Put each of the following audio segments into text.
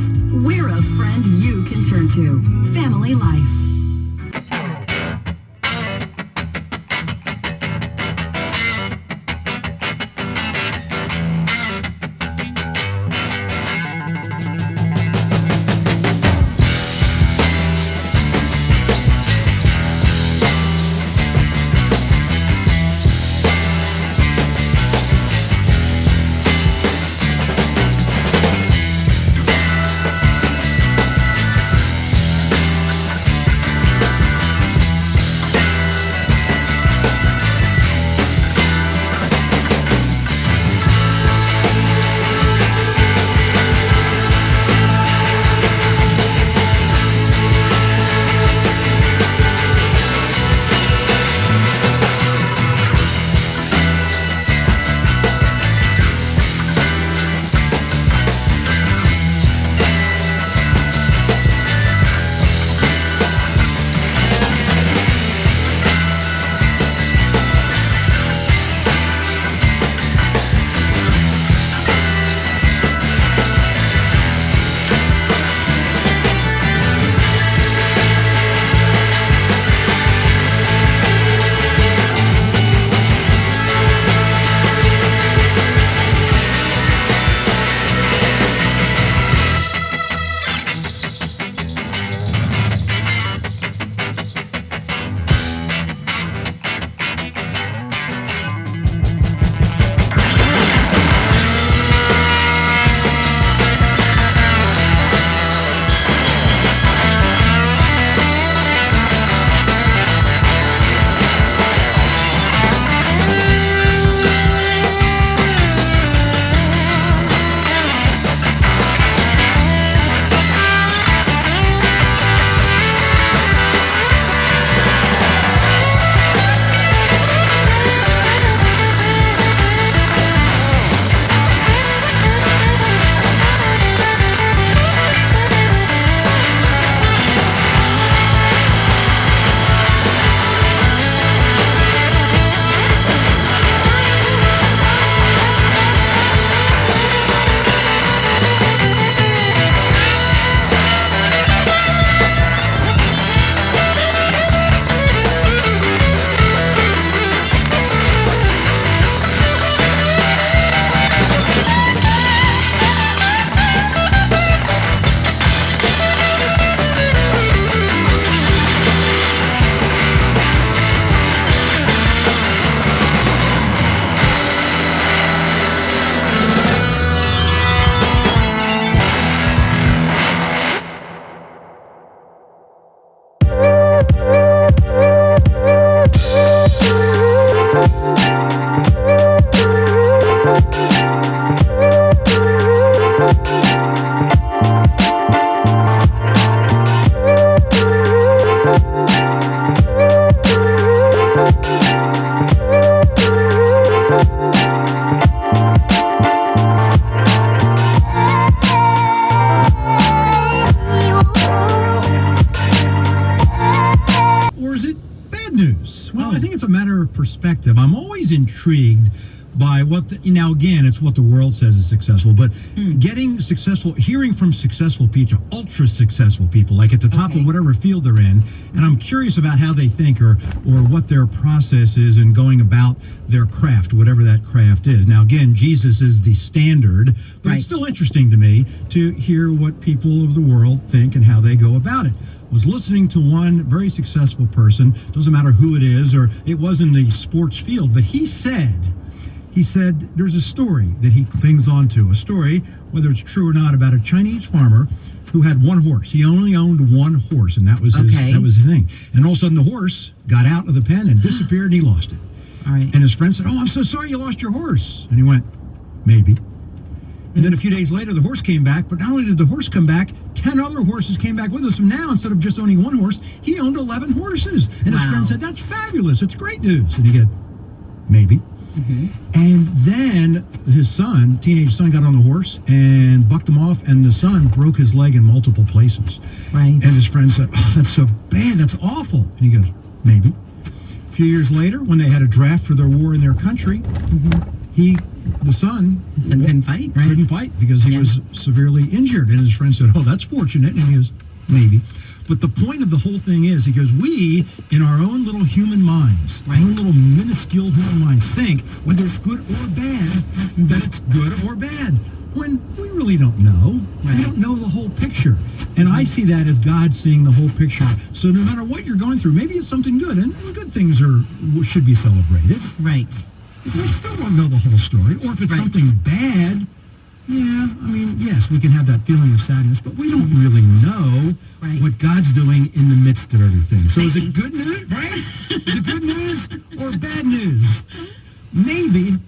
moment. We're a friend you can turn to. Family Life. Perspective. I'm always intrigued by now again, it's what the world says is successful, but getting successful, hearing from successful people, ultra successful people, like at the top of whatever field they're in, and I'm curious about how they think or what their process is in going about their craft, whatever that craft is. Now again, Jesus is the standard, but it's still interesting to me to hear what people of the world think and how they go about it. Was listening to one very successful person, doesn't matter who it is, or it was in the sports field, but he said there's a story that he clings on to, a story, whether it's true or not, about a Chinese farmer who had one horse. He only owned one horse, and that was his thing. And all of a sudden the horse got out of the pen and disappeared, and he lost it. All right. And his friend said, "Oh, I'm so sorry you lost your horse." And he went, "Maybe." And then a few days later, the horse came back, but not only did the horse come back, 10 other horses came back with us. So now, instead of just owning one horse, he owned 11 horses. And his friend said, "That's fabulous. It's great news." And he goes, "Maybe." And then his son, teenage son, got on the horse and bucked him off, and the son broke his leg in multiple places. Right. And his friend said, "Oh, that's so bad. That's awful." And he goes, "Maybe." A few years later, when they had a draft for their war in their country, the son couldn't fight, right? Couldn't fight because he was severely injured. And his friend said, "Oh, that's fortunate." And he goes, "Maybe." But the point of the whole thing is, he goes, we, in our own little human minds, our own little minuscule human minds, think whether it's good or bad, that it's good or bad, when we really don't know. Right. We don't know the whole picture. And I see that as God seeing the whole picture. So no matter what you're going through, maybe it's something good, and good things should be celebrated. Right. We still don't know the whole story. Or if it's something bad, yeah, I mean, yes, we can have that feeling of sadness, but we don't really know what God's doing in the midst of everything. So is it good news, right? Is it good news or bad news? Maybe.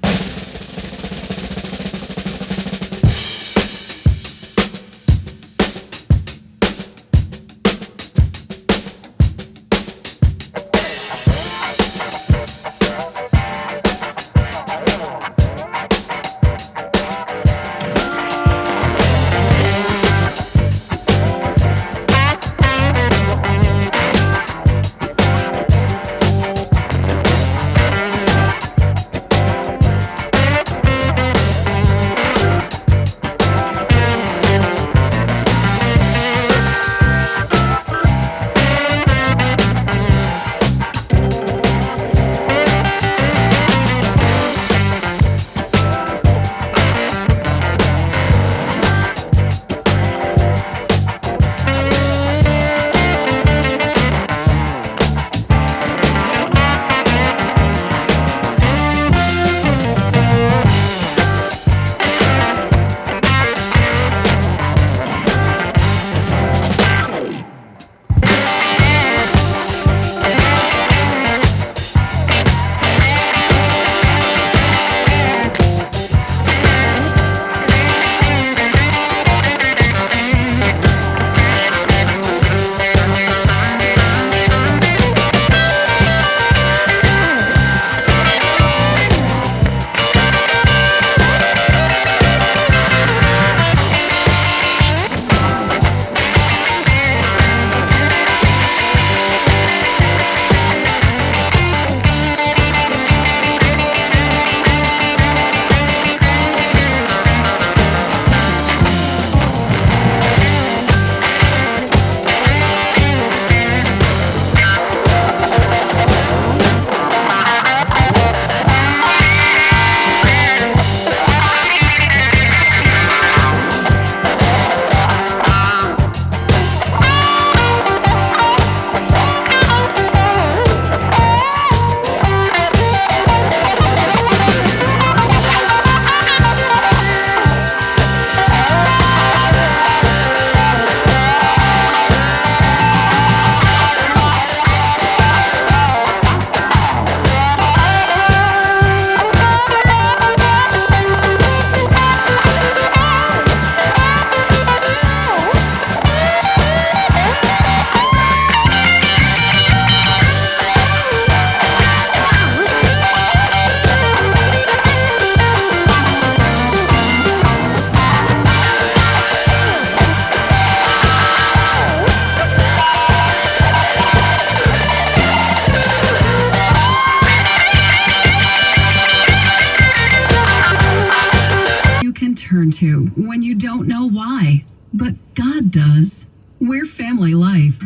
Turn to when you don't know why, but God does. We're Family Life.